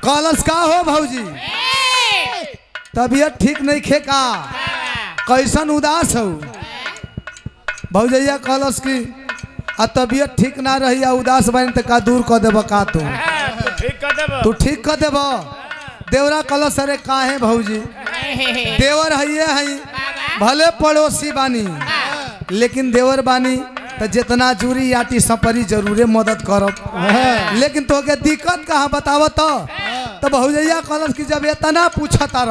कलश का हो भौजी तबीयत ठीक नहीं खे का कैसन उदास हो भौजैया कलश की आ तबीयत ठीक ना रही उदास बन तो का दूर कर देब का तू ठीक कर देब देवरा कलश अरे काहे भौजी देवर है भले पड़ोसी बानी लेकिन देवर बानी तो जितना जूरी याटी सपरी जरूरे मदद करब लेकिन तो के दिक्कत कहाँ बताव तो भौजैया कलश की जब इतना पूछा तार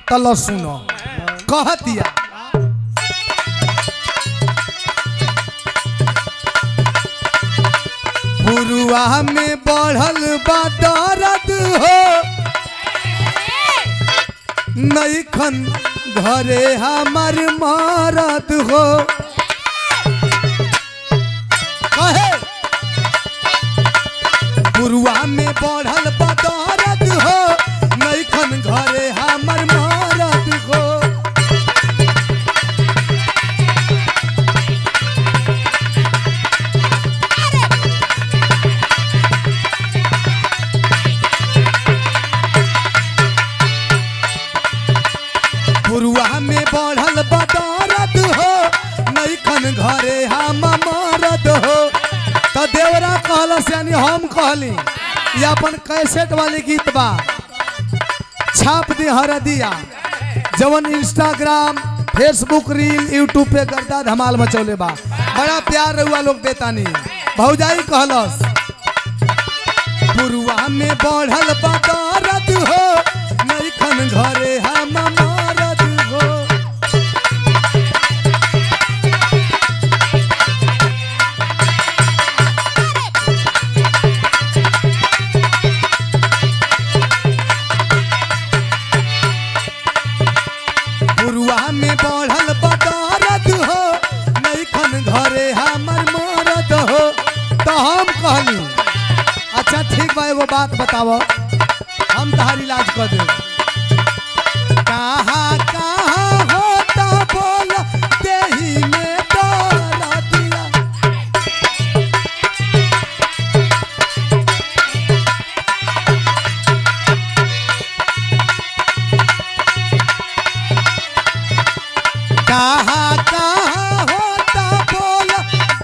तो लो सुनो कह दिया पुरुआ में बढ़ल बा दर्द हो नईखन घरे हमार मरद हो कहे पुरुआ में बढ़ल बा दर्द हो नईखन घरे हमार मरद हो पुरुआ में बढ़ल बदरद हो नईखन घरे हम मरद हो तो देवरा कहलस यानी हम कहली ये अपन कैसेट वाली गीत बा छाप दी हरदिया जवन इंस्टाग्राम फेसबुक रील यूट्यूब पे गर्दा धमाल मचौले बा बड़ा प्यार रहुआ लोग देता नहीं भौजाई कहलस पुरुआ में बढ़ल बदरद हो नईखन घरे हम मरद हो पुरुआ में बढ़ल बदरद हो नईखन घरे हमर मरद हो तो हम कहली अच्छा ठीक बा एगो बात बताओ हम तहार इलाज कर दे कहाँ कहाँ होता बोल देही में दर्द दिया कहाँ कहाँ होता बोल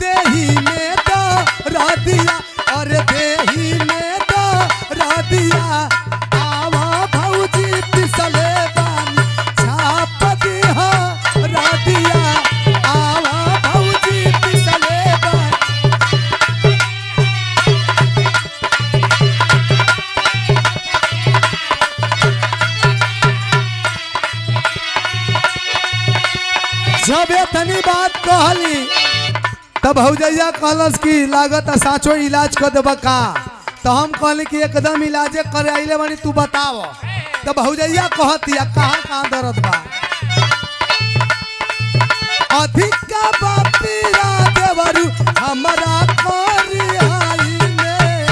देही में दर्द दिया और देही में दर्द दिया आवा भौजी पिसले बानी छाप दिया रदिया आवा भौजी पिसले बानी जब इतनी बात कहली तब भौजैया कहलस की लागत साचो इलाज कर देब का तो हम कहली कि एकदम इलाजे करे आइले बानी तू बताओ तो भौजैया कहतिया कहाँ कहाँ दर्द बा अधिक का बापीरा देवरू हमारा कोरिहाई में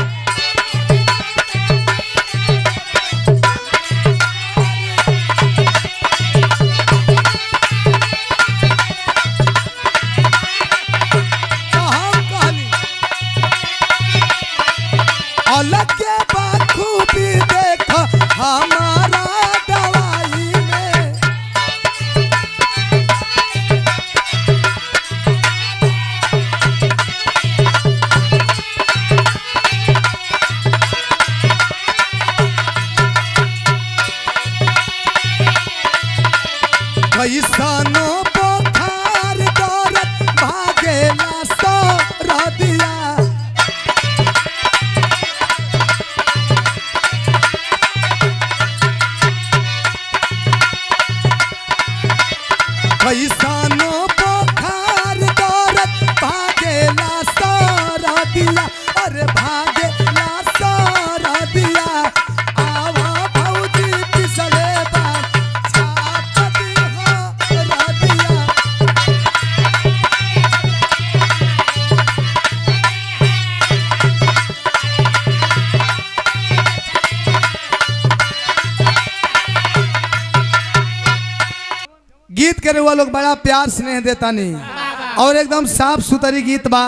अलग के बखूबी देख हमारा दवाई में कैसनो बुखार दर्द भागेला सो रदिया कैसनो बुखार दर्द भागेला सारा दिया अरे भागेला सारा दिया आवा भौजी पिसले बा छाप दिया रदिया गीत करे हुआ लोग बड़ा प्यार स्नेह देता नहीं और एकदम साफ सुथरी गीत बा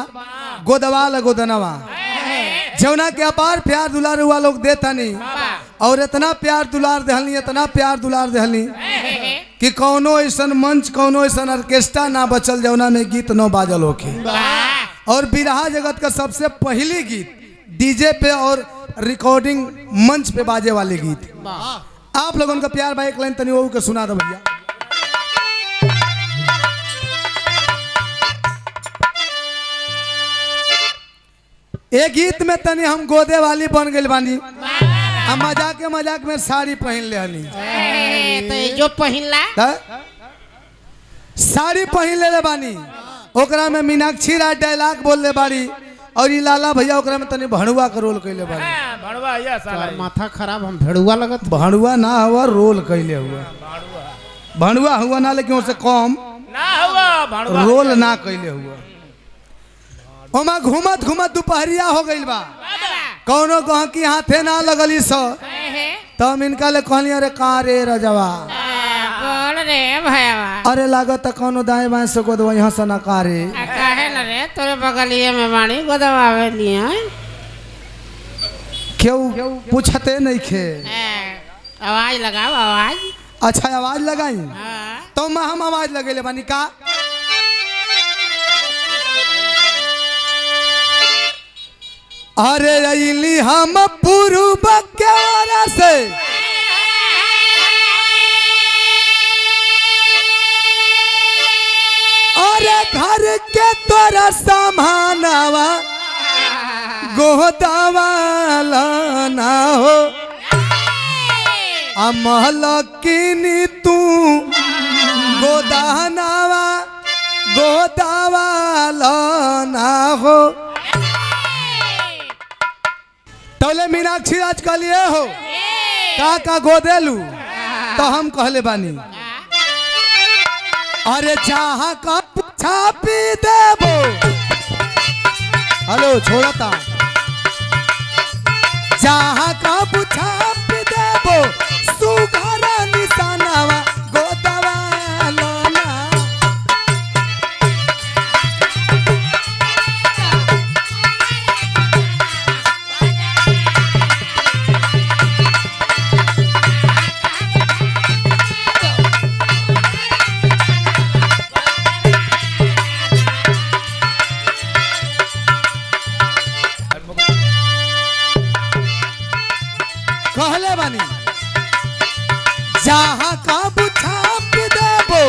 गोदवा ल गोदनवा जौना के अपार प्यार दुलार हुआ लोग देता नहीं और इतना प्यार दुलार दहलनी इतना प्यार दुलार दहलनी कि कौनो ऐसा मंच कौनो ऐसा ऑर्केस्ट्रा ना बचल जौना में गीत न बाजल होके। और बिरहा जगत का सबसे पहली गीत डीजे पे और रिकॉर्डिंग मंच पे बाजे वाले गीत। आप लोगों का प्यार भाई एक लाइन तनी वो के सुना दो भैया। एक गीत में तनी हम गोदे वाली बन गई बानी, हम मजाक में साड़ी पहन ले हनी। तो ये जो पहिनला साड़ी पहन ले बानी, ओकरा में मीनाक्षी राय डायलॉग बोल ले बाड़ी और ई लाला भैया ओकरा में तनी भणुआ का रोल कैले बाड़ी। भणुआ या साला माथा खराब हम भेड़ुआ लगत। भणुआ ना हुआ रोल कैले हुआ, भणुआ हुआ ना लेकिन उससे कम ना हुआ भणुआ रोल ना कैले हुआ। ओमा घूमत घूमत दोपहरिया हो गई बा, कौनो गहकी हाथे ना लगली स तब इनका ले कहनी अरे कहाँ रे रजवा, बोल रे भैया अरे लागत कौनो दाएं बाएं से गोद यहाँ से ना का रे। काहे न रे तोरे बगलिए में बाणी गोदवावे लिए क्यों पूछते नहीं खे। आवाज लगाओ आवाज। अच्छा आवाज लगाई तो हम आवाज लगे बानी का। अरे अली हम पूर्व के से अरे घर के तोरा सामानवा गोदावाला ना हो अमलकिनी तू गोदानावा गोदावाला ना हो। तोले मीनाक्षी आज कलिए हो का गोदेलू तो हम कहले बानी अरे जहाँ का छापी देबो। हेलो छोड़ता जहाँ का छापी देबो सुघरा निशानावा गोदवाला ना। कहले बानी जहाँ का छाप देबो